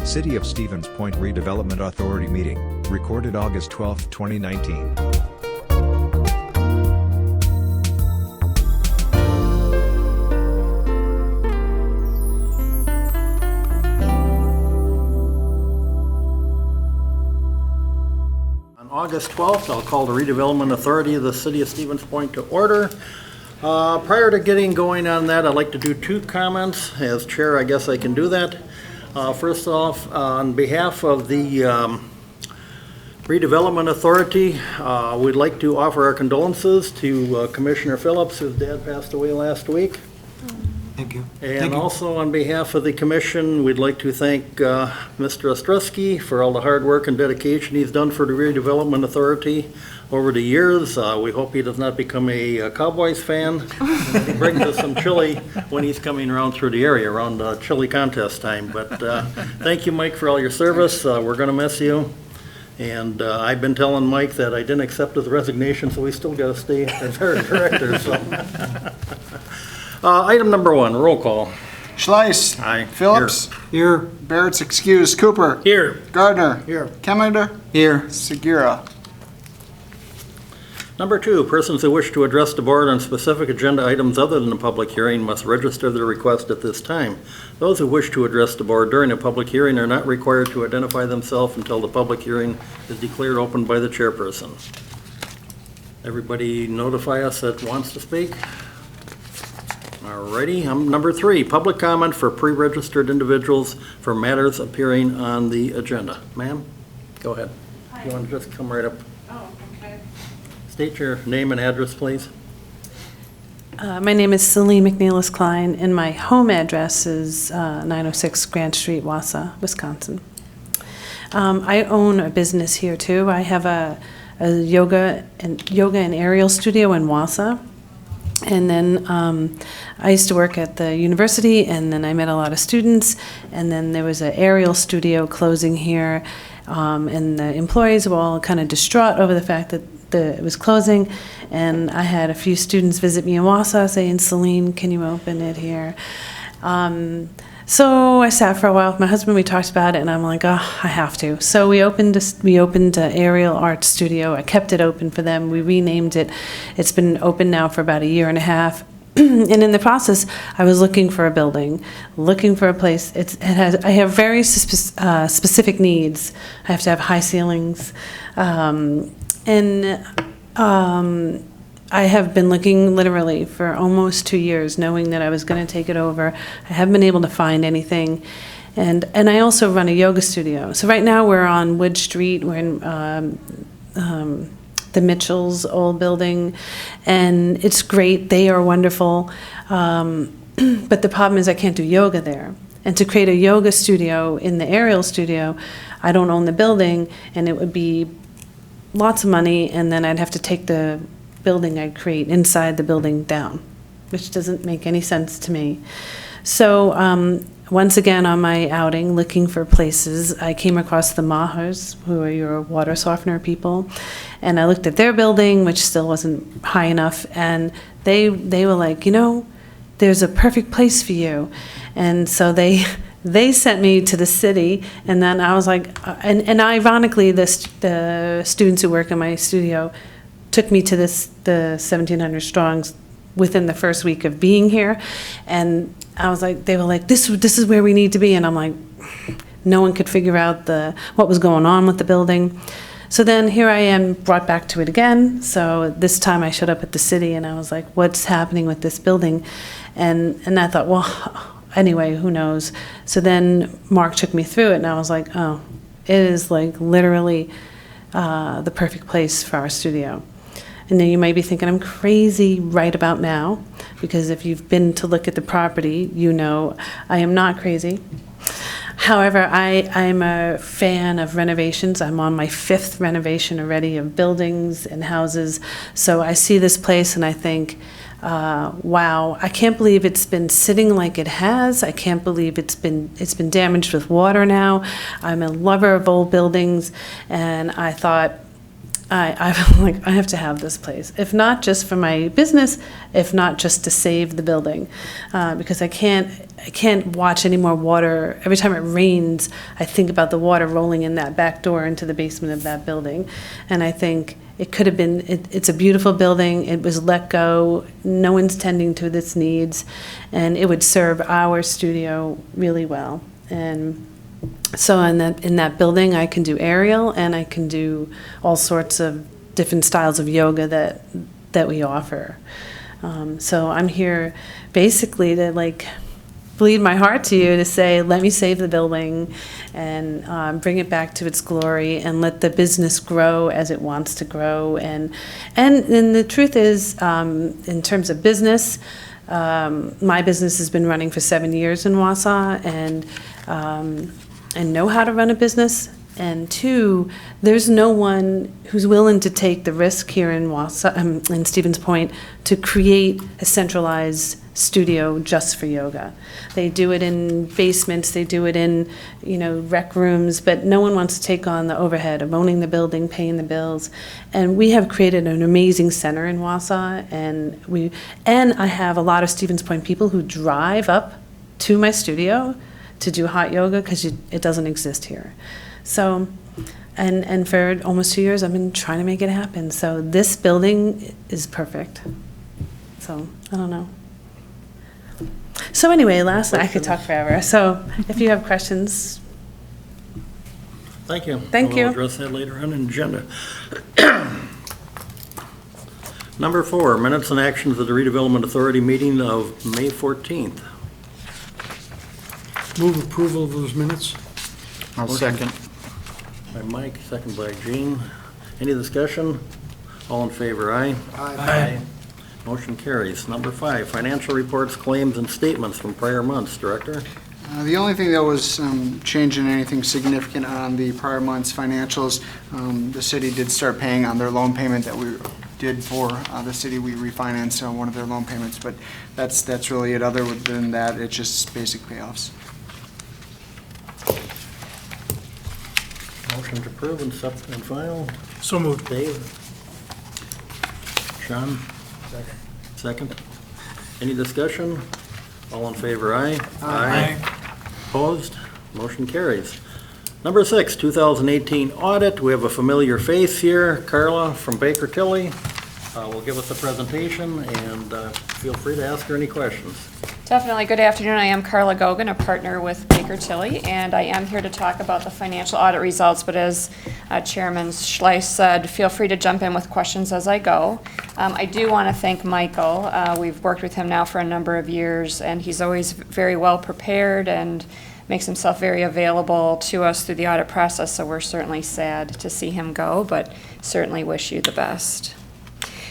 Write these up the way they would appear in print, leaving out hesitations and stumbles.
City of Stevens Point Redevelopment Authority meeting, recorded August 12, 2019. On August 12th, I'll call the Redevelopment Authority of the City of Stevens Point to order. Prior to getting going on that, I'd like to do two comments. As chair, I guess I can do that. First off, on behalf of the Redevelopment Authority, we'd like to offer our condolences to Commissioner Phillips, whose dad passed away last week. Thank you. And also on behalf of the commission, we'd like to thank Mr. Ostrowski for all the hard work and dedication he's done for the Redevelopment Authority over the years. We hope he does not become a Cowboys fan. He brings us some chili when he's coming around through the area around chili contest time. But thank you, Mike, for all your service. We're going to miss you. And I've been telling Mike that I didn't accept his resignation, so we still got to stay as our director. So. Item number one, roll call. Schleiss. Aye. Phillips. Here. Barrett's excused. Cooper. Here. Gardner. Here. Kemmender. Here. Segura. Number two, persons who wish to address the board on specific agenda items other than a public hearing must register their request at this time. Those who wish to address the board during a public hearing are not required to identify themselves until the public hearing is declared open by the chairperson. Everybody notify us that wants to speak? Alrighty, number three, public comment for pre-registered individuals for matters appearing on the agenda. Ma'am, go ahead. Hi. You want to just come right up? Oh, okay. State your name and address, please. My name is Celine McNeilis Klein, and my home address is 906 Grant Street, Wausau, Wisconsin. I own a business here too. I have a yoga and aerial studio in Wausau. And then I used to work at the university, and then I met a lot of students, and then there was an aerial studio closing here, and the employees were all kind of distraught over the fact that it was closing, and I had a few students visit me in Wausau saying, Celine, can you open it here? So I sat for a while with my husband, we talked about it, and I'm like, oh, I have to. So we opened an aerial art studio. I kept it open for them. We renamed it. It's been open now for about a year and a half. And in the process, I was looking for a building, looking for a place. I have very specific needs. I have to have high ceilings. I have been looking literally for almost 2 years, knowing that I was going to take it over. I haven't been able to find anything. And I also run a yoga studio. So right now we're on Wood Street. We're in the Mitchell's old building, and it's great. They are wonderful. But the problem is I can't do yoga there. And to create a yoga studio in the aerial studio, I don't own the building, and it would be lots of money, and then I'd have to take the building I'd create inside the building down, which doesn't make any sense to me. So once again on my outing looking for places, I came across the Mahers, who are your water softener people, and I looked at their building, which still wasn't high enough, and they were like, you know, there's a perfect place for you. And so they sent me to the city, and then I was like, and ironically, the students who work in my studio took me to the 1700 Strongs within the first week of being here, and I was like, they were like, this is where we need to be, and I'm like, no one could figure out what was going on with the building. So then here I am, brought back to it again. So this time I showed up at the city, and I was like, what's happening with this building? And I thought, well, anyway, who knows? So then Mark took me through it, and I was like, oh, it is like literally the perfect place for our studio. And then you might be thinking I'm crazy right about now, because if you've been to look at the property, you know I am not crazy. However, I'm a fan of renovations. I'm on my 5th renovation already of buildings and houses. So I see this place and I think, wow, I can't believe it's been sitting like it has. I can't believe it's been damaged with water now. I'm a lover of old buildings, and I thought, I'm like, I have to have this place. If not just for my business, if not just to save the building, because I can't watch any more water. Every time it rains, I think about the water rolling in that back door into the basement of that building, and I think it could have been. It's a beautiful building. It was let go. No one's tending to its needs, and it would serve our studio really well. And so in that building, I can do aerial, and I can do all sorts of different styles of yoga that we offer. So I'm here basically to like bleed my heart to you to say, let me save the building and bring it back to its glory and let the business grow as it wants to grow. And the truth is, in terms of business, my business has been running for 7 years in Wausau, and know how to run a business. And two, there's no one who's willing to take the risk here in Wausau, in Stevens Point, to create a centralized studio just for yoga. They do it in basements, they do it in, rec rooms, but no one wants to take on the overhead of owning the building, paying the bills. And we have created an amazing center in Wausau, and I have a lot of Stevens Point people who drive up to my studio to do hot yoga because it doesn't exist here. So, and for almost 2 years, I've been trying to make it happen. So this building is perfect. So, I don't know. So anyway, lastly, I could talk forever. So if you have questions. Thank you. Thank you. We'll address that later on in the agenda. Number 4, minutes and actions of the Redevelopment Authority meeting of May 14th. Move approval of those minutes. I'll second. By Mike, second by Jean. Any discussion? All in favor, aye? Aye. Motion carries. Number 5, financial reports, claims, and statements from prior months. Director? The only thing that was changing anything significant on the prior month's financials, the city did start paying on their loan payment that we did for the city. We refinanced one of their loan payments, but that's really it. Other than that, it's just basic payoffs. Motion to approve and file. So moved. Dave? Sean? Second. Any discussion? All in favor, aye? Aye. Opposed? Motion carries. Number 6, 2018 audit. We have a familiar face here, Carla from Baker Tilly. Will give us a presentation, and feel free to ask her any questions. Definitely. Good afternoon. I am Carla Gogan, a partner with Baker Tilly, and I am here to talk about the financial audit results, but as Chairman Schleiss said, feel free to jump in with questions as I go. I do want to thank Michael. We've worked with him now for a number of years, and he's always very well prepared and makes himself very available to us through the audit process, so we're certainly sad to see him go, but certainly wish you the best.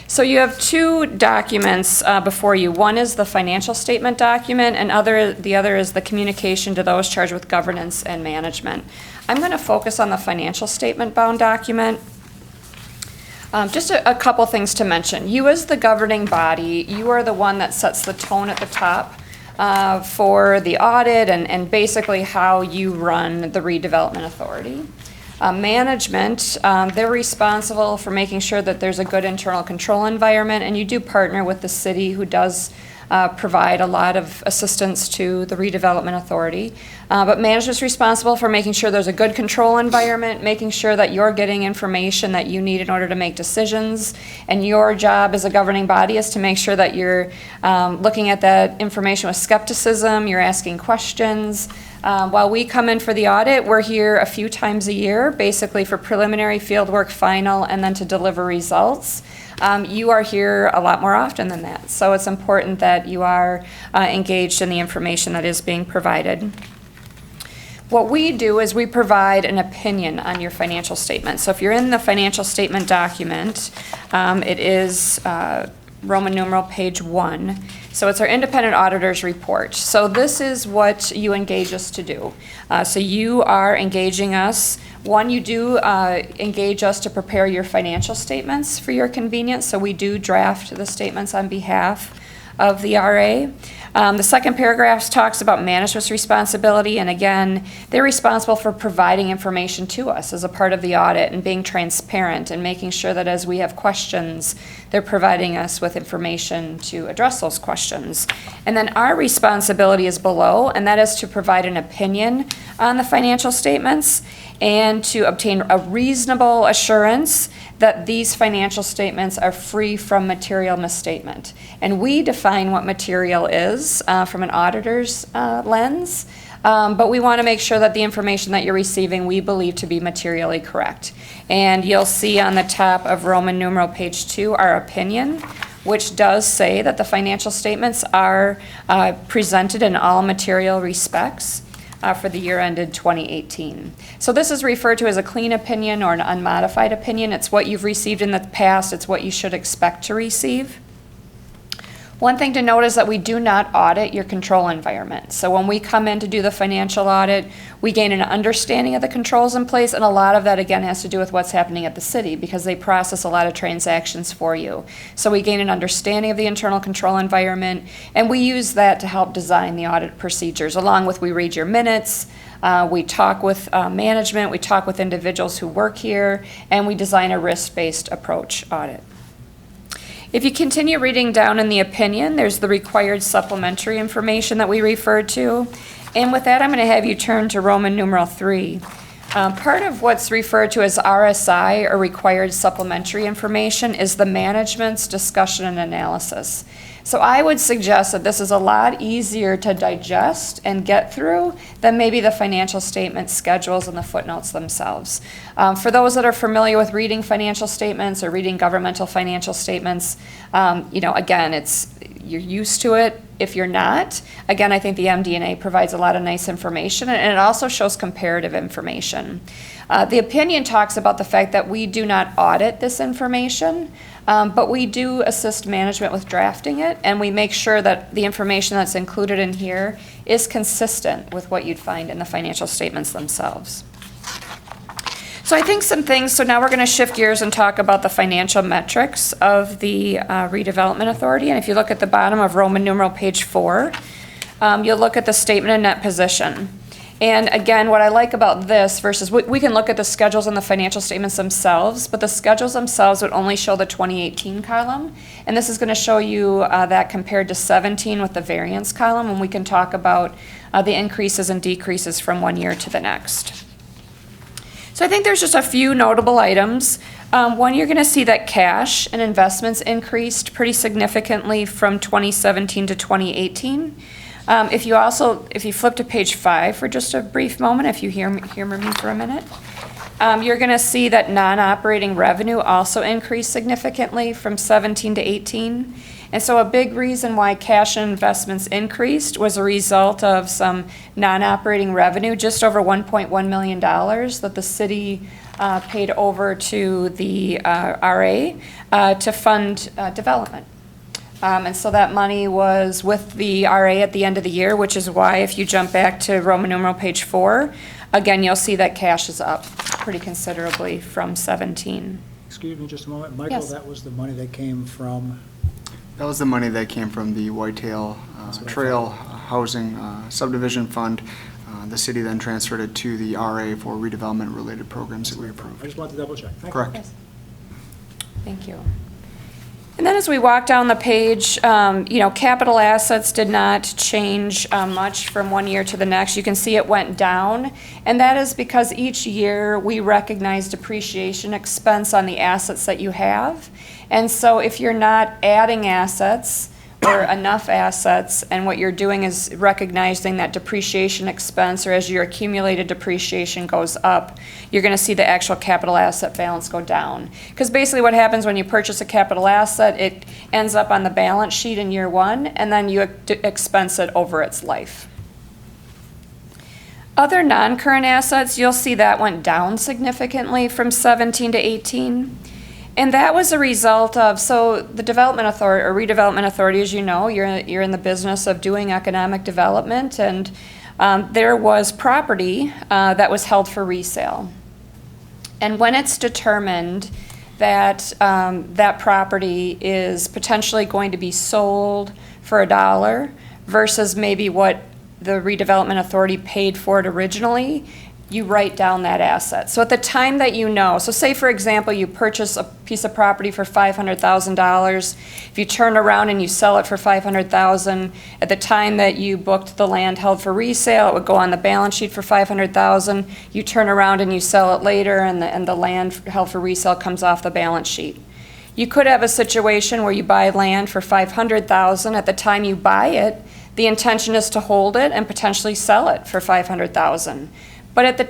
So you have 2 documents before you. One is the financial statement document, and the other is the communication to those charged with governance and management. I'm going to focus on the financial statement bound document. Just a couple things to mention. You as the governing body, you are the one that sets the tone at the top for the audit and basically how you run the redevelopment authority. Management, they're responsible for making sure that there's a good internal control environment, and you do partner with the city, who does provide a lot of assistance to the redevelopment authority. But management's responsible for making sure there's a good control environment, making sure that you're getting information that you need in order to make decisions, and your job as a governing body is to make sure that you're looking at that information with skepticism, you're asking questions. While we come in for the audit, we're here a few times a year, basically for preliminary fieldwork, final, and then to deliver results. You are here a lot more often than that, so it's important that you are engaged in the information that is being provided. What we do is we provide an opinion on your financial statement. So if you're in the financial statement document, it is Roman numeral page 1. So it's our independent auditor's report. So this is what you engage us to do. So you are engaging us. One, you do engage us to prepare your financial statements for your convenience. So we do draft the statements on behalf of the RA. The second paragraph talks about management's responsibility, and again, they're responsible for providing information to us as a part of the audit and being transparent and making sure that as we have questions, they're providing us with information to address those questions. And then our responsibility is below, and that is to provide an opinion on the financial statements and to obtain a reasonable assurance that these financial statements are free from material misstatement. And we define what material is from an auditor's lens, but we want to make sure that the information that you're receiving we believe to be materially correct. And you'll see on the top of Roman numeral page 2 our opinion, which does say that the financial statements are presented in all material respects for the year ended 2018. So this is referred to as a clean opinion or an unmodified opinion. It's what you've received in the past. It's what you should expect to receive. One thing to note is that we do not audit your control environment. So when we come in to do the financial audit, we gain an understanding of the controls in place, and a lot of that, again, has to do with what's happening at the city because they process a lot of transactions for you. So we gain an understanding of the internal control environment, and we use that to help design the audit procedures, along with we read your minutes, we talk with management, we talk with individuals who work here, and we design a risk-based approach audit. If you continue reading down in the opinion, there's the required supplementary information that we referred to. And with that, I'm going to have you turn to Roman numeral 3. Part of what's referred to as RSI, or required supplementary information, is the management's discussion and analysis. So I would suggest that this is a lot easier to digest and get through than maybe the financial statement schedules and the footnotes themselves. For those that are familiar with reading financial statements or reading governmental financial statements, again, you're used to it. If you're not, again, I think the MD&A provides a lot of nice information, and it also shows comparative information. The opinion talks about the fact that we do not audit this information, but we do assist management with drafting it, and we make sure that the information that's included in here is consistent with what you'd find in the financial statements themselves. So I think so now we're going to shift gears and talk about the financial metrics of the Redevelopment Authority. And if you look at the bottom of Roman numeral page 4, you'll look at the statement of net position. And again, what I like about this versus, we can look at the schedules and the financial statements themselves, but the schedules themselves would only show the 2018 column. And this is going to show you that compared to 17 with the variance column, and we can talk about the increases and decreases from one year to the next. So I think there's just a few notable items. One, you're going to see that cash and investments increased pretty significantly from 2017 to 2018. If you flip to page 5 for just a brief moment, if you hear me for a minute, you're going to see that non-operating revenue also increased significantly from 17 to 18. And so a big reason why cash and investments increased was a result of some non-operating revenue, just over $1.1 million that the city paid over to the RA to fund development. And so that money was with the RA at the end of the year, which is why if you jump back to Roman numeral page 4, again, you'll see that cash is up pretty considerably from 17. Excuse me just a moment. Michael, Yes. that was the money that came from, That was the money that came from the Whitetail That's what I Trail Housing Subdivision Fund. The city then transferred it to the RA for redevelopment-related programs that we I approved. just wanted to double check. Thank you. Correct. Yes. Thank you. And then as we walk down the page, capital assets did not change much from one year to the next. You can see it went down, and that is because each year we recognize depreciation expense on the assets that you have. And so if you're not adding assets or enough assets, and what you're doing is recognizing that depreciation expense, or as your accumulated depreciation goes up, you're going to see the actual capital asset balance go down. Because basically what happens when you purchase a capital asset, it ends up on the balance sheet in year one, and then you expense it over its life. Other non-current assets, you'll see that went down significantly from 17 to 18. And that was a result of, so the Development Authority, or Redevelopment Authority, as you know, you're in the business of doing economic development, and there was property that was held for resale. And when it's determined that that property is potentially going to be sold for $1 versus maybe what the redevelopment authority paid for it originally, you write down that asset. So at the time that you know, so say for example, you purchase a piece of property for $500,000. If you turn around and you sell it for $500,000, at the time that you booked the land held for resale, it would go on the balance sheet for $500,000. You turn around and you sell it later, and the land held for resale comes off the balance sheet. You could have a situation where you buy land for $500,000. At the time you buy it, the intention is to hold it and potentially sell it for $500,000. But at the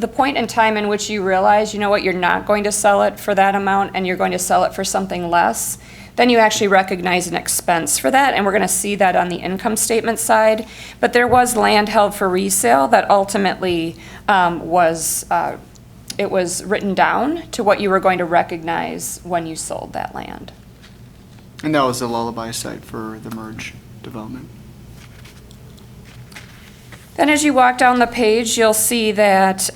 point in time in which you realize, you know what, you're not going to sell it for that amount and you're going to sell it for something less, then you actually recognize an expense for that, and we're going to see that on the income statement side. But there was land held for resale that ultimately it was written down to what you were going to recognize when you sold that land. And that was the lullaby site for the merge development. Then as you walk down the page, you'll see that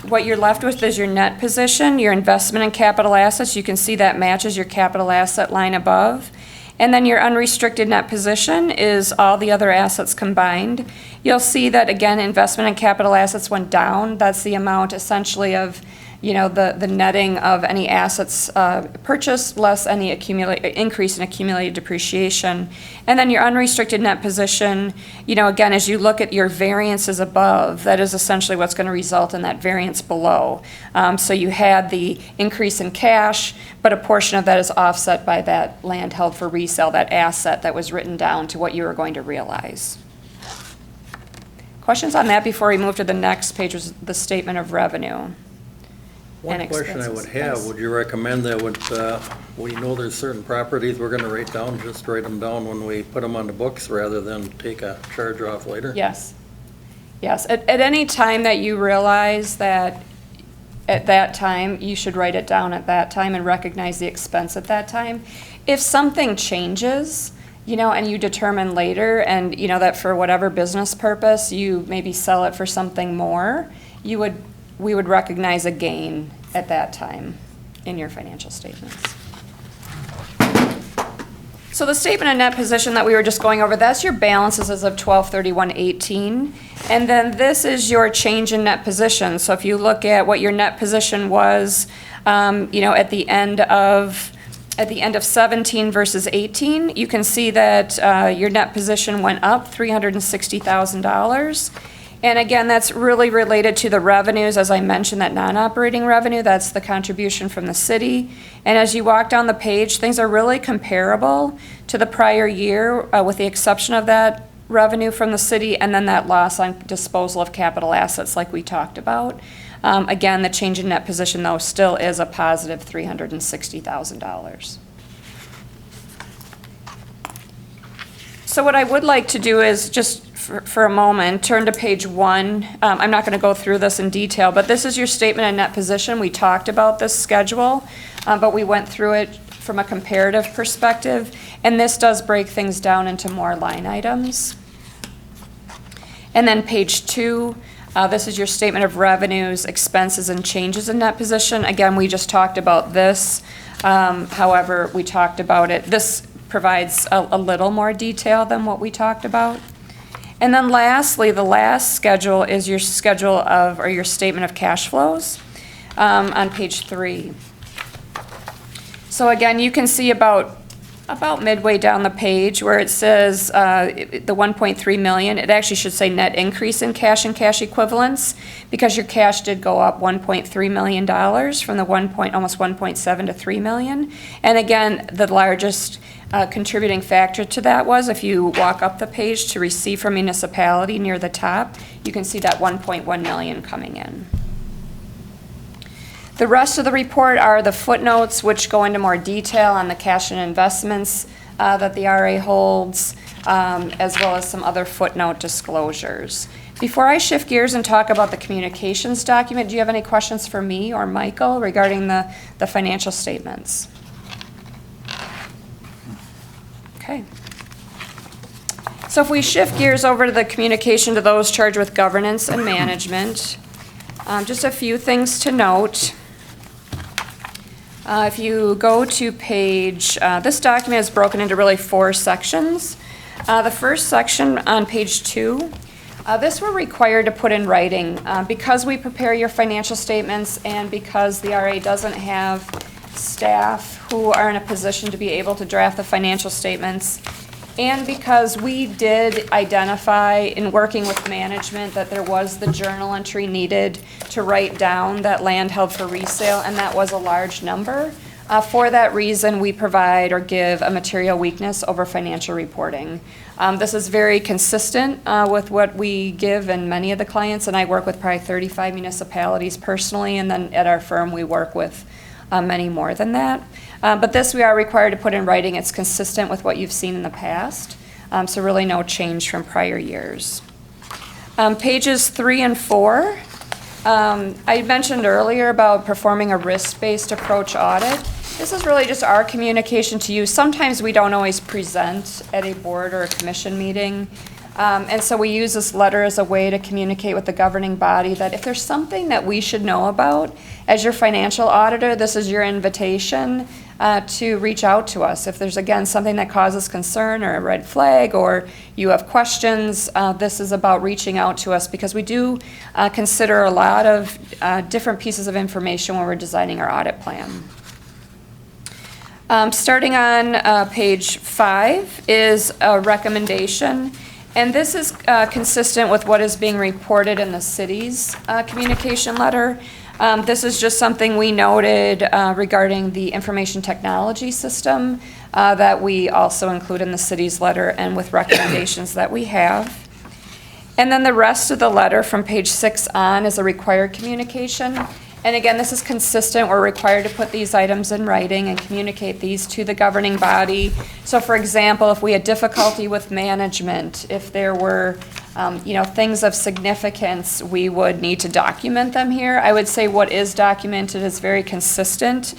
what you're left with is your net position, your investment in capital assets. You can see that matches your capital asset line above. And then your unrestricted net position is all the other assets combined. You'll see that, again, investment in capital assets went down. That's the amount essentially of, you know, the netting of any assets purchased less any increase in accumulated depreciation. And then your unrestricted net position, you know, again, as you look at your variances above, that is essentially what's going to result in that variance below. So you had the increase in cash, but a portion of that is offset by that land held for resale, that asset that was written down to what you were going to realize. Questions on that before we move to the next page, was the statement of revenue. One question I would have, Yes. would you recommend that we know there's certain properties we're gonna write down, just write them down when we put them on the books rather than take a charge off later? Yes. Yes. At any time that you realize that at that time, you should write it down at that time and recognize the expense at that time. If something changes, you know, and you determine later, and you know that for whatever business purpose, you maybe sell it for something more, we would recognize a gain at that time in your financial statements. So the statement of net position that we were just going over, that's your balances as of 12/31/18. And then this is your change in net position. So if you look at what your net position was, you know, at the end of 17 versus 18, you can see that your net position went up $360,000. And again, that's really related to the revenues, as I mentioned, that non-operating revenue, that's the contribution from the city. And as you walk down the page, things are really comparable to the prior year, with the exception of that revenue from the city and then that loss on disposal of capital assets like we talked about. Again, the change in net position, though, still is a positive $360,000. So what I would like to do is just for a moment, turn to page 1. I'm not going to go through this in detail, but this is your statement of net position. We talked about this schedule, but we went through it from a comparative perspective, and this does break things down into more line items. And then page 2, this is your statement of revenues, expenses, and changes in net position. Again, we just talked about this. However, we talked about it. This provides a little more detail than what we talked about. And then lastly, the last schedule is your schedule of, or your statement of cash flows on page 3. So again, you can see about midway down the page where it says the 1.3 million, it actually should say net increase in cash and cash equivalents, because your cash did go up $1.3 million from the almost 1.7 to 3 million. And again, the largest contributing factor to that was, if you walk up the page to receive from municipality near the top, you can see that 1.1 million coming in. The rest of the report are the footnotes, which go into more detail on the cash and investments that the RA holds, as well as some other footnote disclosures. Before I shift gears and talk about the communications document, do you have any questions for me or Michael regarding the financial statements? Okay. So if we shift gears over to the communication to those charged with governance and management, just a few things to note. If you go to page, this document is broken into really 4 sections. The first section on page 2, this we're required to put in writing. Because we prepare your financial statements and because the RA doesn't have staff who are in a position to be able to draft the financial statements, and because we did identify in working with management that there was the journal entry needed to write down that land held for resale, and that was a large number. For that reason, we provide or give a material weakness over financial reporting. This is very consistent with what we give in many of the clients, and I work with probably 35 municipalities personally, and then at our firm we work with many more than that. But this we are required to put in writing. It's consistent with what you've seen in the past, so really no change from prior years. Pages 3 and 4, I mentioned earlier about performing a risk-based approach audit. This is really just our communication to you. Sometimes we don't always present at a board or a commission meeting. And so we use this letter as a way to communicate with the governing body that if there's something that we should know about, as your financial auditor, this is your invitation to reach out to us. If there's, again, something that causes concern or a red flag or you have questions, this is about reaching out to us because we do consider a lot of different pieces of information when we're designing our audit plan. Starting on page 5 is a recommendation. And this is consistent with what is being reported in the city's communication letter. This is just something we noted regarding the information technology system that we also include in the city's letter and with recommendations that we have. And then the rest of the letter from page 6 on is a required communication. And again, this is consistent. We're required to put these items in writing and communicate these to the governing body. So for example, if we had difficulty with management, if there were things of significance, we would need to document them here. I would say what is documented is very consistent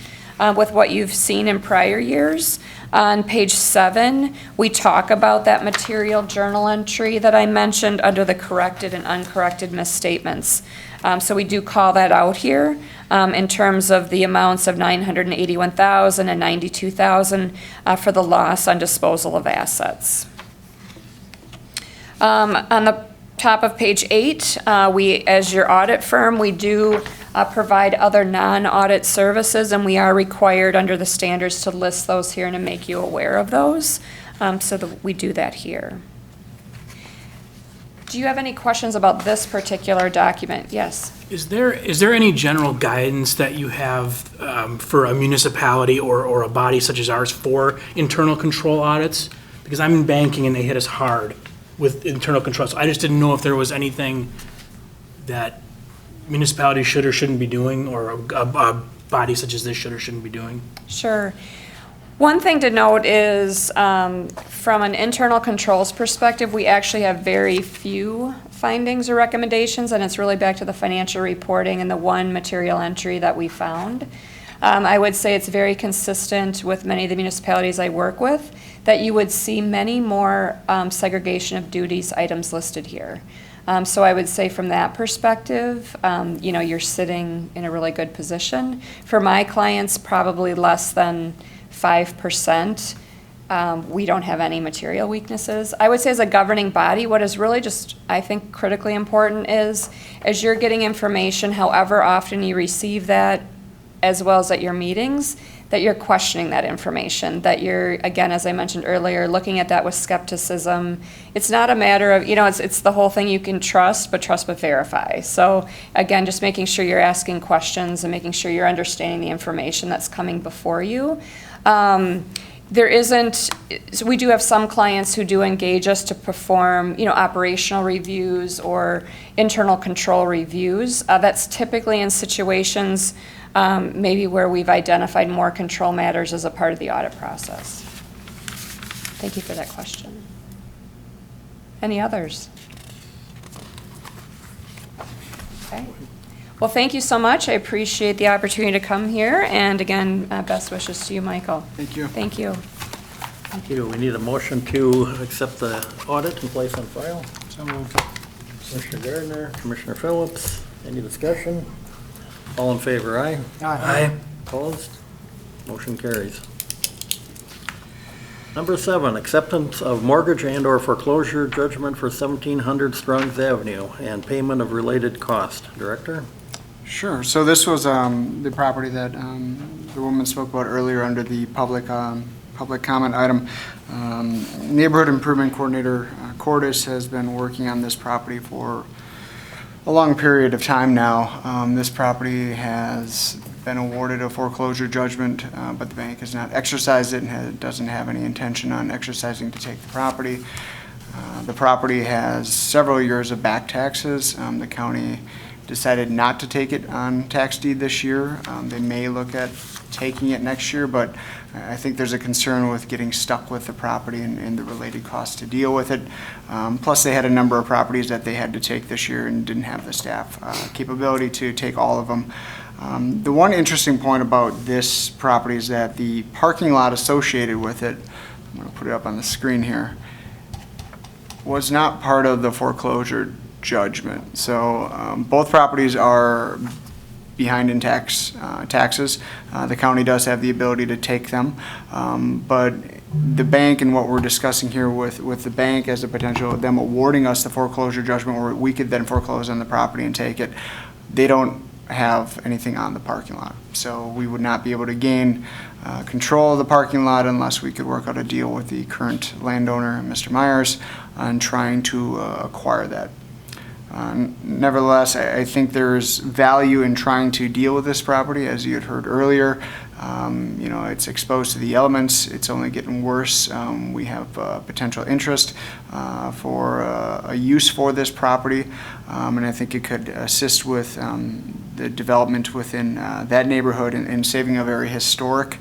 with what you've seen in prior years. On page 7, we talk about that material journal entry that I mentioned under the corrected and uncorrected misstatements. So we do call that out here in terms of the amounts of $981,000 and $92,000 for the loss on disposal of assets. On the top of page 8, we, as your audit firm, we do provide other non-audit services, and we are required under the standards to list those here and to make you aware of those. So that we do that here. Do you have any questions about this particular document? Yes. Is there any general guidance that you have for a municipality or a body such as ours for internal control audits? Because I'm in banking and they hit us hard with internal control. So I just didn't know if there was anything that municipalities should or shouldn't be doing, or a body such as this should or shouldn't be doing. Sure. One thing to note is from an internal controls perspective, we actually have very few findings or recommendations, and it's really back to the financial reporting and the one material entry that we found. I would say it's very consistent with many of the municipalities I work with that you would see many more segregation of duties items listed here. So I would say from that perspective, you're sitting in a really good position. For my clients, probably less than 5%. We don't have any material weaknesses. I would say as a governing body, what is really just, I think, critically important is as you're getting information, however often you receive that, as well as at your meetings, that you're questioning that information, that you're, again, as I mentioned earlier, looking at that with skepticism. It's not a matter of, it's the whole thing you can trust but verify. So again, just making sure you're asking questions and making sure you're understanding the information that's coming before you. So we do have some clients who do engage us to perform, operational reviews or internal control reviews. That's typically in situations maybe where we've identified more control matters as a part of the audit process. Thank you for that question. Any others? Okay. Well, thank you so much. I appreciate the opportunity to come here. And again, best wishes to you, Michael. Thank you. Thank you. Thank you. We need a motion to accept the audit and place on file. So moved. Commissioner Gardner, Commissioner Phillips, any discussion? All in favor, aye? Aye. Opposed? Motion carries. Number 7, acceptance of mortgage and/or foreclosure judgment for 1700 Strong's Avenue and payment of related cost. Director? Sure. So this was the property that the woman spoke about earlier under the public comment item. Neighborhood Improvement Coordinator Cordis has been working on this property for a long period of time now. This property has been awarded a foreclosure judgment, but the bank has not exercised it and doesn't have any intention on exercising to take the property. The property has several years of back taxes. The county decided not to take it on tax deed this year. They may look at taking it next year, but I think there's a concern with getting stuck with the property and the related costs to deal with it. Plus, they had a number of properties that they had to take this year and didn't have the staff capability to take all of them. The one interesting point about this property is that the parking lot associated with it, I'm going to put it up on the screen here, was not part of the foreclosure judgment. So both properties are behind in taxes. The county does have the ability to take them, but the bank and what we're discussing here with the bank as a potential of them awarding us the foreclosure judgment where we could then foreclose on the property and take it, they don't have anything on the parking lot. So we would not be able to gain control of the parking lot unless we could work out a deal with the current landowner, Mr. Myers, on trying to acquire that. Nevertheless, I think there's value in trying to deal with this property, as you had heard earlier. It's exposed to the elements. It's only getting worse. We have potential interest for a use for this property, and I think it could assist with the development within that neighborhood and saving a very historic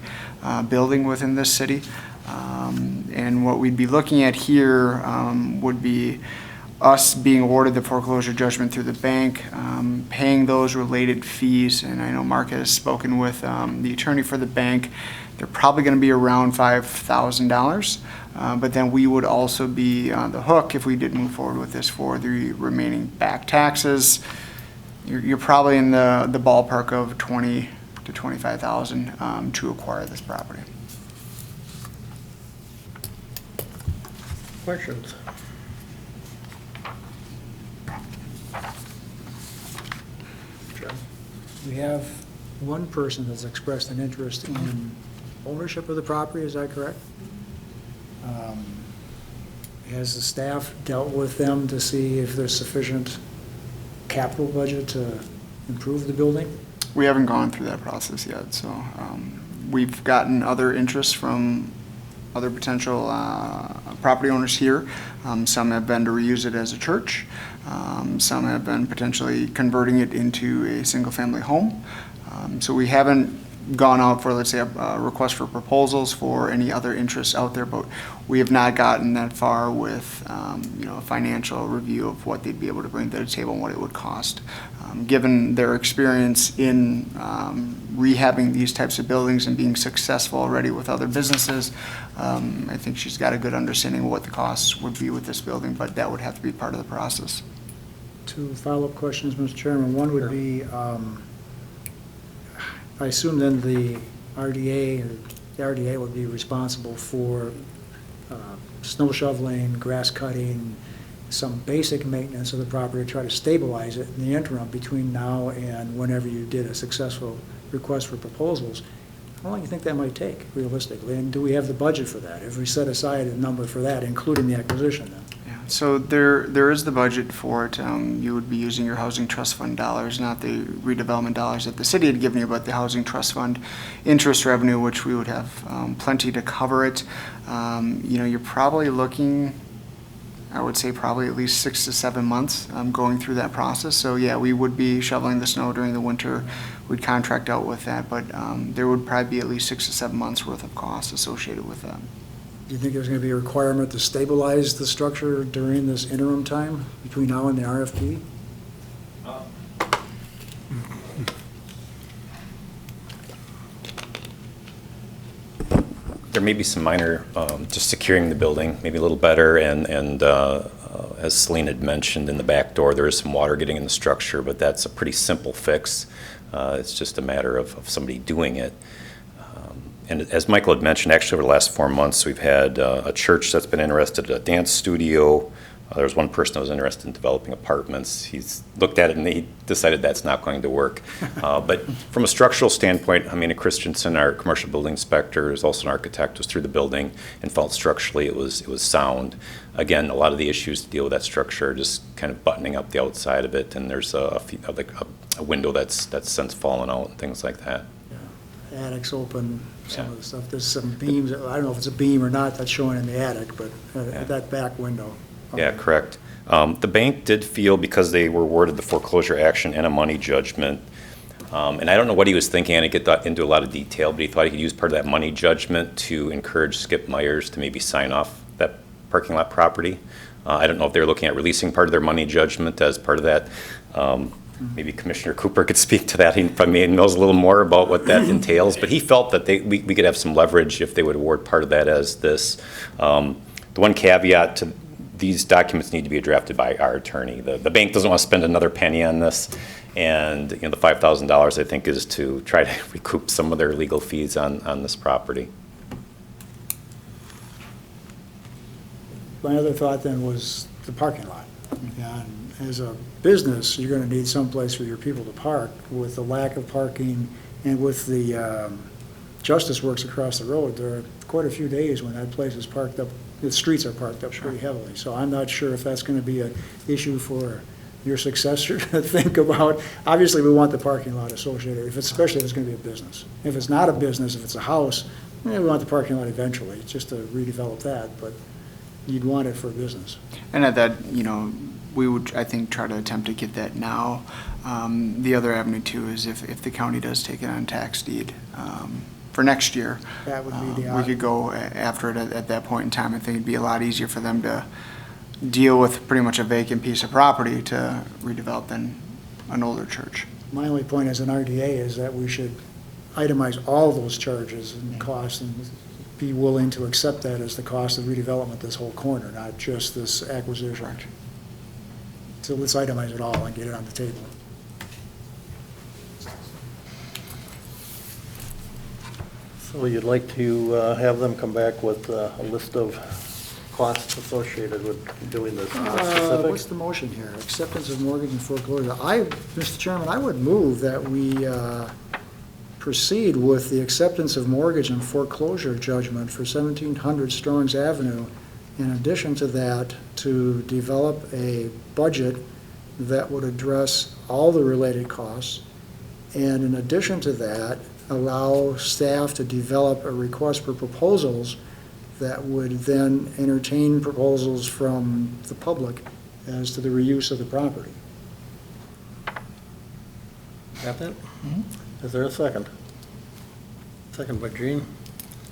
building within this city. And what we'd be looking at here would be us being awarded the foreclosure judgment through the bank, paying those related fees, and I know Mark has spoken with the attorney for the bank. They're probably going to be around $5,000, but then we would also be on the hook if we did move forward with this for the remaining back taxes. You're probably in the ballpark of $20,000 to $25,000 to acquire this property. Questions? We have one person that's expressed an interest in ownership of the property, is that correct? Has the staff dealt with them to see if there's sufficient capital budget to improve the building? We haven't gone through that process yet, so we've gotten other interests from other potential property owners here. Some have been to reuse it as a church. Some have been potentially converting it into a single-family home. So we haven't gone out for, let's say, a request for proposals for any other interests out there, but we have not gotten that far with a financial review of what they'd be able to bring to the table and what it would cost. Given their experience in rehabbing these types of buildings and being successful already with other businesses, I think she's got a good understanding of what the costs would be with this building, but that would have to be part of the process. Two follow-up questions, Mr. Chairman. One would be, I assume then the RDA would be responsible for snow shoveling, grass cutting, some basic maintenance of the property to try to stabilize it in the interim between now and whenever you did a successful request for proposals. How long do you think that might take, realistically? And do we have the budget for that? If we set aside a number for that, including the acquisition then? Yeah, so there is the budget for it. You would be using your housing trust fund dollars, not the redevelopment dollars that the city had given you, but the housing trust fund interest revenue, which we would have plenty to cover it. You're probably looking, I would say probably at least 6 to 7 months going through that process. So yeah, we would be shoveling the snow during the winter. We'd contract out with that, but there would probably be at least 6 to 7 months worth of costs associated with that. Do you think there's going to be a requirement to stabilize the structure during this interim time between now and the RFP? There may be some minor, just securing the building, maybe a little better, and as Celine had mentioned, in the back door, there is some water getting in the structure, but that's a pretty simple fix. It's just a matter of somebody doing it. And as Michael had mentioned, actually over the last 4 months, we've had a church that's been interested, a dance studio. There was one person that was interested in developing apartments. He's looked at it and he decided that's not going to work. But from a structural standpoint, Amina Christensen, our commercial building inspector, is also an architect, was through the building and felt structurally it was sound. Again, a lot of the issues to deal with that structure are just kind of buttoning up the outside of it, and there's a window that's since fallen out and things like that. Attic's open, some Yeah. of the stuff, there's some beams, I don't know if it's a beam or not that's showing in the attic, but Yeah. that back window. Yeah, correct. The bank did feel, because they were awarded the foreclosure action and a money judgment, and I don't know what he was thinking, I didn't get into a lot of detail, but he thought he could use part of that money judgment to encourage Skip Myers to maybe sign off that parking lot property. I don't know if they're looking at releasing part of their money judgment as part of that. Maybe Commissioner Cooper could speak to that. He probably knows a little more about what that entails, but he felt that we could have some leverage if they would award part of that as this. The one caveat to these documents need to be drafted by our attorney. The bank doesn't want to spend another penny on this, and the $5,000 I think is to try to recoup some of their legal fees on this property. My other thought then was the parking lot. And as a business, you're going to need someplace for your people to park. With the lack of parking and with the Justice Works across the road, there are quite a few days when that place is parked up, the streets are parked up pretty heavily. So I'm not sure if that's going to be an issue for your successor to think about. Obviously, we want the parking lot associated, especially if it's going to be a business. If it's not a business, if it's a house, we want the parking lot eventually, just to redevelop that, but you'd want it for a business. And at that, we would, I think, try to attempt to get that now. The other avenue too is if the county does take it on tax deed for next year, That would be the we could go after it at that point in time. I think it'd be a lot easier for them to deal with pretty much a vacant piece of property to redevelop than an older church. My only point as an RDA is that we should itemize all those charges and costs and be willing to accept that as the cost of redevelopment, this whole corner, not just this acquisition. So let's itemize it all and get it on the table. So you'd like to have them come back with a list of costs associated with doing this? What's Specific? the motion here? Acceptance of mortgage and foreclosure. Mr. Chairman, I would move that we proceed with the acceptance of mortgage and foreclosure judgment for 1700 Strongs Avenue. In addition to that, to develop a budget that would address all the related costs. And in addition to that, allow staff to develop a request for proposals that would then entertain proposals from the public as to the reuse of the property. Got that? Is there a second? Second by Gene.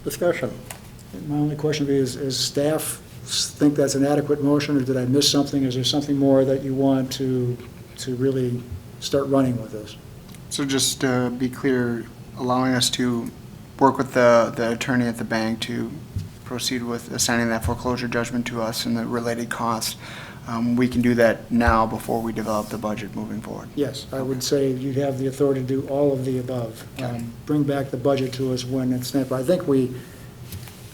Discussion. My only question would be, is staff think that's an adequate motion, or did I miss something? Is there something more that you want to really start running with this? So just to be clear, allowing us to work with the attorney at the bank to proceed with assigning that foreclosure judgment to us and the related costs. We can do that now before we develop the budget moving forward. Yes, I would say you'd have the authority to do all of the above. Bring back the budget to us when it's snap. I think we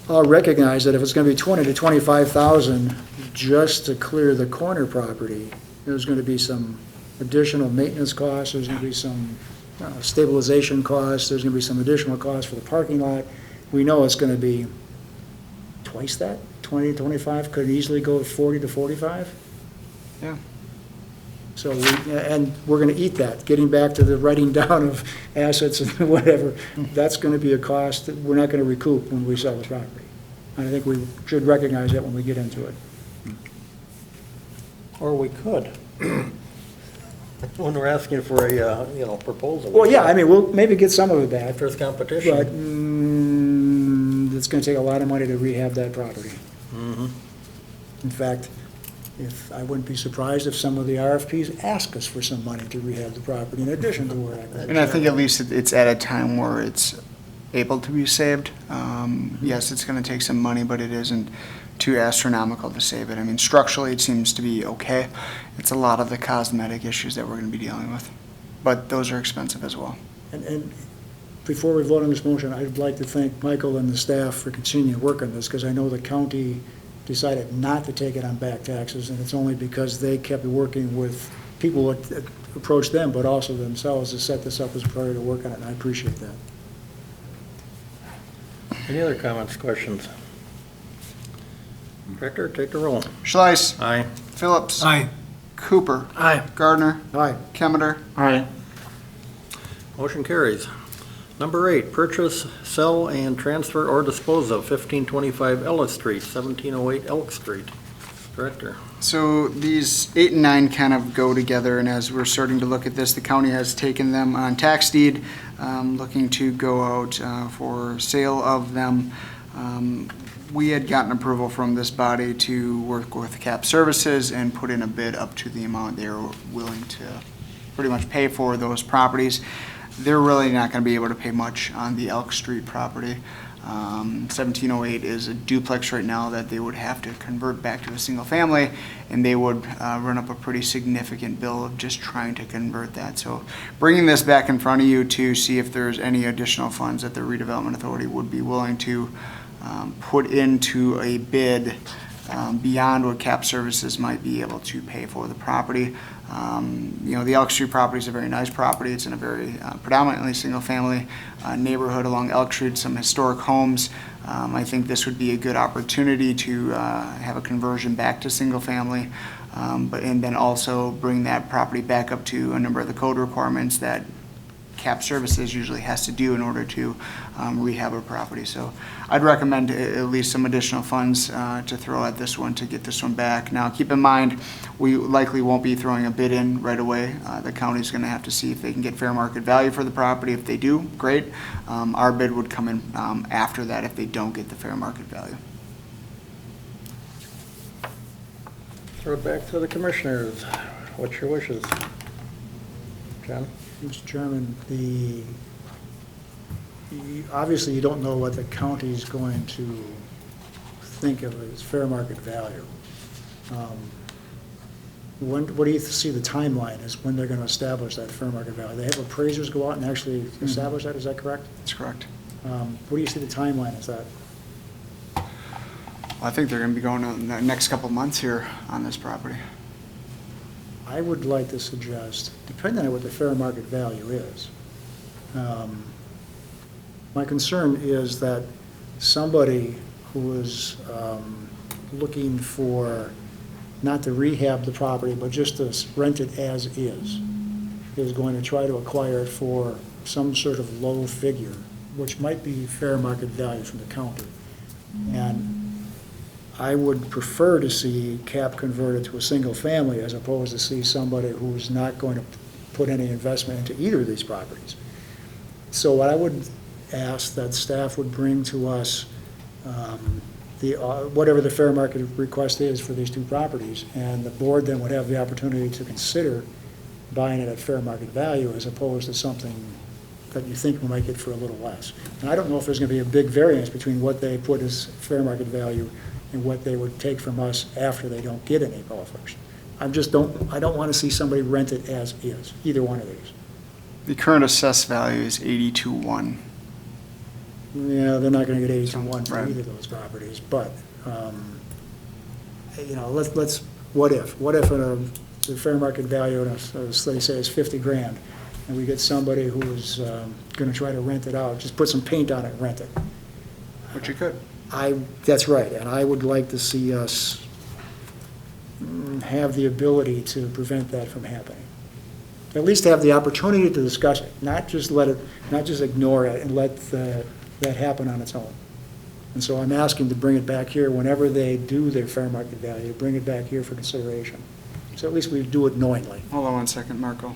all recognize that if it's going to be 20 to 25,000 just to clear the corner property, there's going to be some additional maintenance costs, there's going to be some stabilization costs, there's going to be some additional costs for the parking lot. We know it's going to be twice that, 20 to 25, could easily go 40 to 45. Yeah. So and we're going to eat that. Getting back to the writing down of assets and whatever, that's going to be a cost that we're not going to recoup when we sell the property. And I think we should recognize that when we get into it. Or we could. When we're asking for a, proposal. Well, yeah, I mean, we'll maybe get some of it back, If there's competition. but it's going to take a lot of money to rehab that property. In fact, I wouldn't be surprised if some of the RFPs ask us for some money to rehab the property in addition to where And I think at least it's at a time where it's able to be saved. Yes, it's going to take some money, but it isn't too astronomical to save it. I mean, structurally, it seems to be okay. It's a lot of the cosmetic issues that we're going to be dealing with, but those are expensive as well. And before we vote on this motion, I'd like to thank Michael and the staff for continuing to work on this, because I know the county decided not to take it on back taxes, and it's only because they kept working with people that approached them, but also themselves, to set this up as a priority to work on it, and I appreciate that. Any other comments, questions? Director, take the roll. Schleiss. Aye. Phillips. Aye. Cooper. Aye. Gardner. Aye. Kemeter. Aye. Motion carries. Number 8, purchase, sell, and transfer or dispose of 1525 Ellis Street, 1708 Elk Street. Director. So these 8 and 9 kind of go together, and as we're starting to look at this, the county has taken them on tax deed, looking to go out for sale of them. We had gotten approval from this body to work with CAP Services and put in a bid up to the amount they were willing to pretty much pay for those properties. They're really not going to be able to pay much on the Elk Street property. 1708 is a duplex right now that they would have to convert back to a single family, and they would run up a pretty significant bill of just trying to convert that. So bringing this back in front of you to see if there's any additional funds that the Redevelopment Authority would be willing to put into a bid beyond what CAP Services might be able to pay for the property. The Elk Street property is a very nice property. It's in a very predominantly single-family neighborhood along Elk Street, some historic homes. I think this would be a good opportunity to have a conversion back to single-family, and then also bring that property back up to a number of the code requirements that CAP Services usually has to do in order to rehab a property. So I'd recommend at least some additional funds to throw at this one to get this one back. Now, keep in mind, we likely won't be throwing a bid in right away. The county's going to have to see if they can get fair market value for the property. If they do, great. Our bid would come in after that if they don't get the fair market value. Throw it back to the commissioners. What's your wishes? John? Mr. Chairman, obviously you don't know what the county's going to think of as fair market value. What do you see the timeline is when they're going to establish that fair market value? They have appraisers go out and actually establish that, is that correct? That's correct. What do you see the timeline as that? I think they're going to be going in the next couple of months here on this property. I would like to suggest, depending on what the fair market value is, my concern is that somebody who is looking for, not to rehab the property, but just to rent it as is going to try to acquire it for some sort of low figure, which might be fair market value from the county. And I would prefer to see CAP converted to a single family as opposed to see somebody who's not going to put any investment into either of these properties. So what I would ask that staff would bring to us whatever the fair market request is for these two properties, and the board then would have the opportunity to consider buying it at fair market value as opposed to something that you think we might get for a little less. And I don't know if there's going to be a big variance between what they put as fair market value and what they would take from us after they don't get any qualification. I don't want to see somebody rent it as is, either one of these. The current assessed value is 82.1. Yeah, they're not going to get 82.1 for Right. either of those properties, but, let's, what if? What if the fair market value, let's say is 50 grand, and we get somebody who is going to try to rent it out, just put some paint on it and rent it. Which you could. That's right, and I would like to see us have the ability to prevent that from happening. At least have the opportunity to discuss it, not just ignore it and let that happen on its own. And so I'm asking to bring it back here whenever they do their fair market value, bring it back here for consideration. So at least we do it knowingly. Hold on one second, Marco.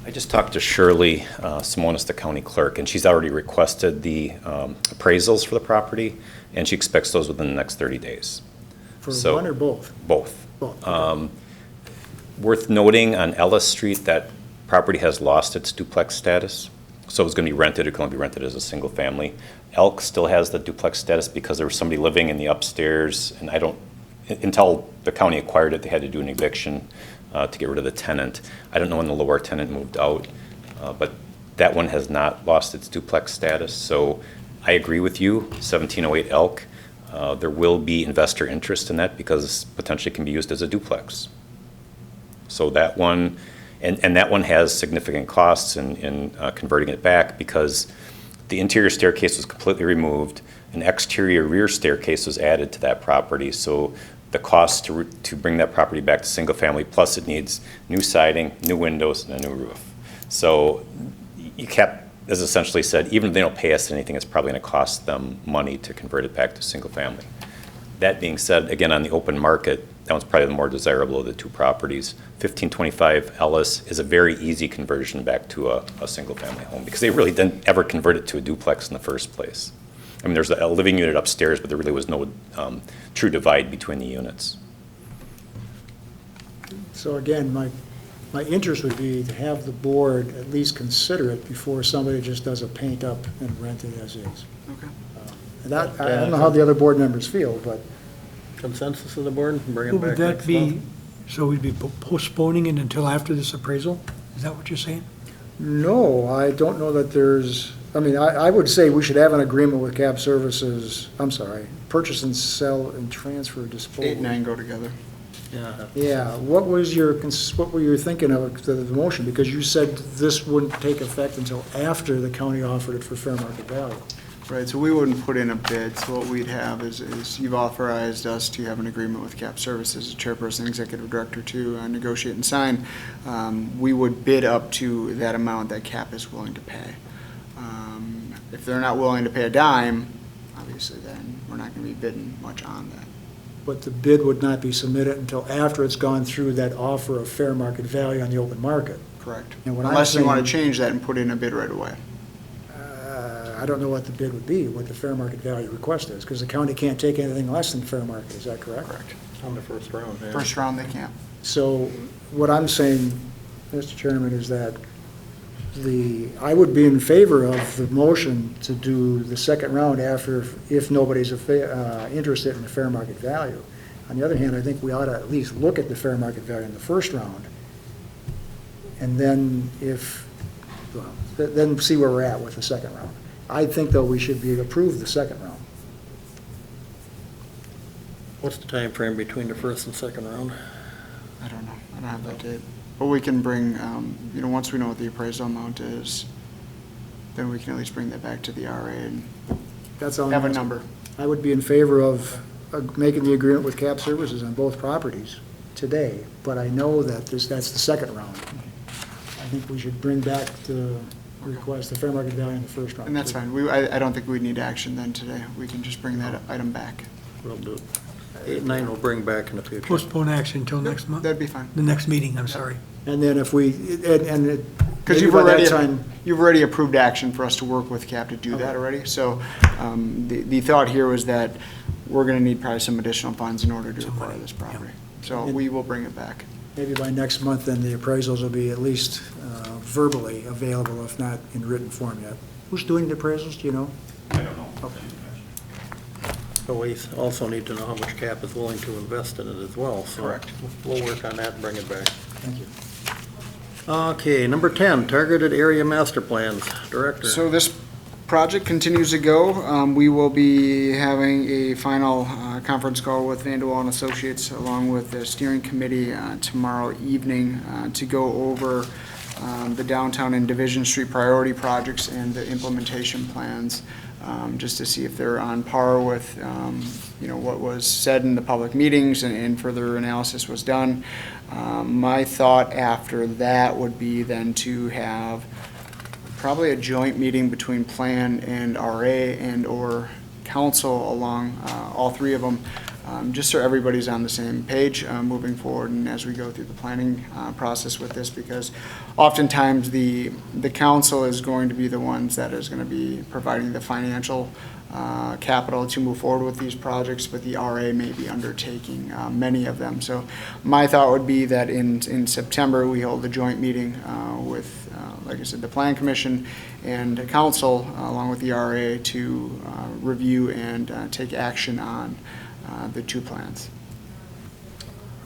I just talked to Shirley Simonis, the county clerk, and she's already requested the appraisals for the property, and she expects those within the next 30 days. For So- one or both? Both. Both. Worth noting, on Ellis Street, that property has lost its duplex status, so it's going to be rented. It can only be rented as a single family. Elk still has the duplex status because there was somebody living in the upstairs, and until the county acquired it, they had to do an eviction. to get rid of the tenant. I don't know when the lower tenant moved out, but that one has not lost its duplex status. So I agree with you, 1708 Elk. There will be investor interest in that because potentially it can be used as a duplex. So that one, and that one has significant costs in converting it back because the interior staircase was completely removed. An exterior rear staircase was added to that property. So the cost to bring that property back to single family, plus it needs new siding, new windows, and a new roof. So UCAP has essentially said, even if they don't pay us anything, it's probably going to cost them money to convert it back to single family. That being said, again, on the open market, that one's probably the more desirable of the two properties. 1525 Ellis is a very easy conversion back to a single family home because they really didn't ever convert it to a duplex in the first place. I mean, there's a living unit upstairs, but there really was no true divide between the units. So again, my interest would be to have the board at least consider it before somebody just does a paint up and rent it as is. Okay. And that, I don't know how the other board members feel, but Consensus of the board, bring it Would back that next be, month? so we'd be postponing it until after this appraisal? Is that what you're saying? no, I don't know that there's, I mean, I would say we should have an agreement with Cap Services, I'm sorry, purchase and sell and transfer disposal. 8 and 9 go together. Yeah. Yeah, what were you thinking of the motion? Because you said this wouldn't take effect until after the county offered it for fair market value. Right, so we wouldn't put in a bid, so what we'd have is you've authorized us to have an agreement with Cap Services, the chairperson, and executive director to negotiate and sign. We would bid up to that amount that Cap is willing to pay. If they're not willing to pay a dime, obviously then we're not gonna be bidding much on that. But the bid would not be submitted until after it's gone through that offer of fair market value on the open market. Correct. And what I'm Unless you saying- want to change that and put in a bid right away. I don't know what the bid would be, what the fair market value request is, because the county can't take anything less than fair market, is that correct? Correct. On the first round, yeah. First round, they can't. So what I'm saying, Mr. Chairman, is that I would be in favor of the motion to do the second round after, if nobody's interested in the fair market value. On the other hand, I think we ought to at least look at the fair market value in the first round. And then then see where we're at with the second round. I think, though, we should be approved the second round. What's the time frame between the first and second round? I don't know. I don't have that date. But we can bring, once we know what the appraisal amount is, then we can at least bring that back to the RA and That's all I'm have a asking. number. I would be in favor of making the agreement with Cap Services on both properties today, but I know that that's the second round. I think we should bring back the request, the fair market value in the first round. And that's fine. I don't think we need action then today. We can just bring that item back. We'll do it. 8 and 9 we'll bring back in the future. Postpone action until next month? That'd be fine. The next meeting, I'm sorry. And then if we, and Because maybe by that time, you've already approved action for us to work with CAP to do that already. So the thought here was that we're going to need probably some additional funds in order to acquire this property. So we will bring it back. maybe by next month, then the appraisals will be at least verbally available, if not in written form yet. Who's doing the appraisals, do you know? I don't know. Okay. But we also need to know how much CAP is willing to invest in it as well, so. Correct. We'll work on that and bring it back. Thank you. Okay, number 10, targeted area master plans. Director. So this project continues to go. We will be having a final conference call with Vanderwall and Associates along with the steering committee tomorrow evening to go over the downtown and Division Street priority projects and the implementation plans, just to see if they're on par with, what was said in the public meetings and further analysis was done. My thought after that would be then to have probably a joint meeting between Plan and RA and/or Council along all three of them, just so everybody's on the same page moving forward and as we go through the planning process with this, because oftentimes the council is going to be the ones that is going to be providing the financial capital to move forward with these projects, but the RA may be undertaking many of them. So my thought would be that in September, we hold a joint meeting with, like I said, the Plan Commission and the Council, along with the RA, to review and take action on the two plans.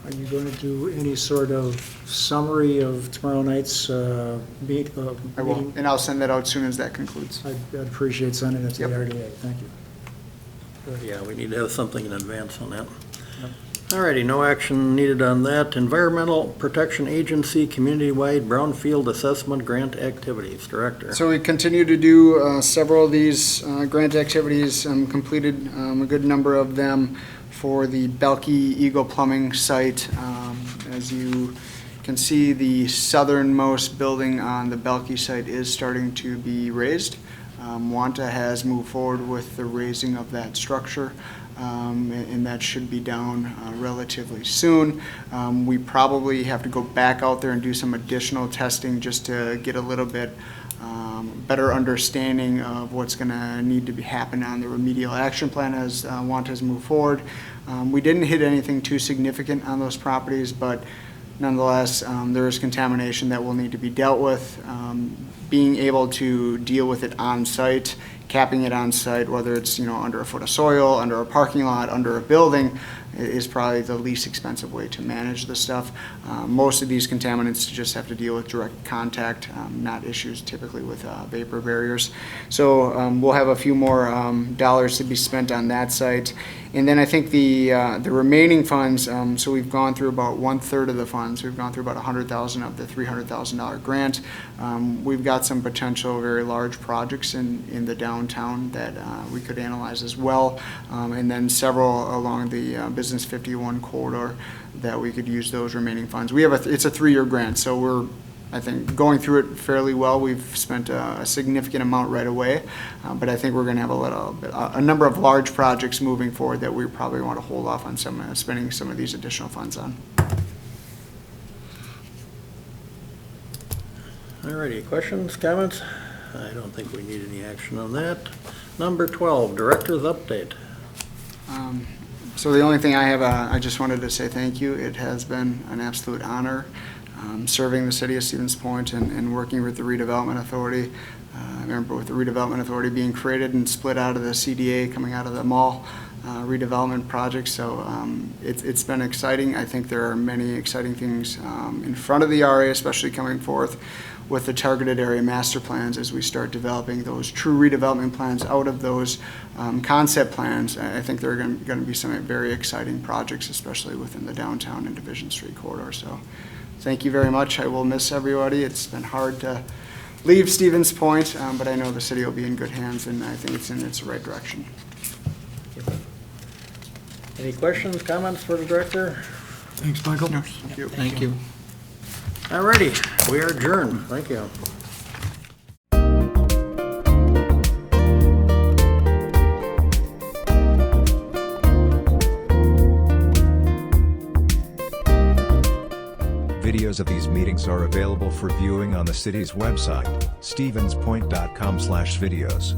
Are you going to do any sort of summary of tomorrow night's I will, meeting? and I'll send that out as soon as that concludes. I'd appreciate sending it to the Yep. RDA. Thank you. Yeah, we need to have something in advance on that. Alrighty, no action needed on that. Environmental Protection Agency Community-Wide Brownfield Assessment Grant Activities, Director. So we continue to do several of these grant activities, completed a good number of them for the Belkey Eagle Plumbing site. As you can see, the southernmost building on the Belkey site is starting to be raised. Wanta has moved forward with the raising of that structure, and that should be down relatively soon. We probably have to go back out there and do some additional testing just to get a little bit better understanding of what's going to need to be happen on the remedial action plan as Wanta has moved forward. We didn't hit anything too significant on those properties, but nonetheless, there is contamination that will need to be dealt with. Being able to deal with it on site, capping it on site, whether it's under a foot of soil, under a parking lot, under a building, is probably the least expensive way to manage the stuff. Most of these contaminants just have to deal with direct contact, not issues typically with vapor barriers. So we'll have a few more dollars to be spent on that site. And then I think the remaining funds, so we've gone through about 1/3 of the funds. We've gone through about $100,000 of the $300,000 grant. We've got some potential very large projects in the downtown that we could analyze as well. And then several along the Business 51 corridor that we could use those remaining funds. It's a 3-year grant, so we're, I think, going through it fairly well. We've spent a significant amount right away, but I think we're going to have a number of large projects moving forward that we probably want to hold off on spending some of these additional funds on. Alrighty, questions, comments? I don't think we need any action on that. Number 12, Director's Update. So the only thing I have, I just wanted to say thank you. It has been an absolute honor serving the city of Stevens Point and working with the Redevelopment Authority. I remember with the Redevelopment Authority being created and split out of the CDA, coming out of the mall redevelopment project. So it's been exciting. I think there are many exciting things in front of the RA, especially coming forth with the targeted area master plans as we start developing those true redevelopment plans out of those concept plans. I think there are going to be some very exciting projects, especially within the downtown and Division Street corridor. So thank you very much. I will miss everybody. It's been hard to leave Stevens Point, but I know the city will be in good hands, and I think it's in its right direction. Any questions, comments for the Director? Thanks, Michael. Thank you. Thank you. Alrighty, we are adjourned. Thank you. Videos of these meetings are available for viewing on the city's website, stevenspoint.com/videos.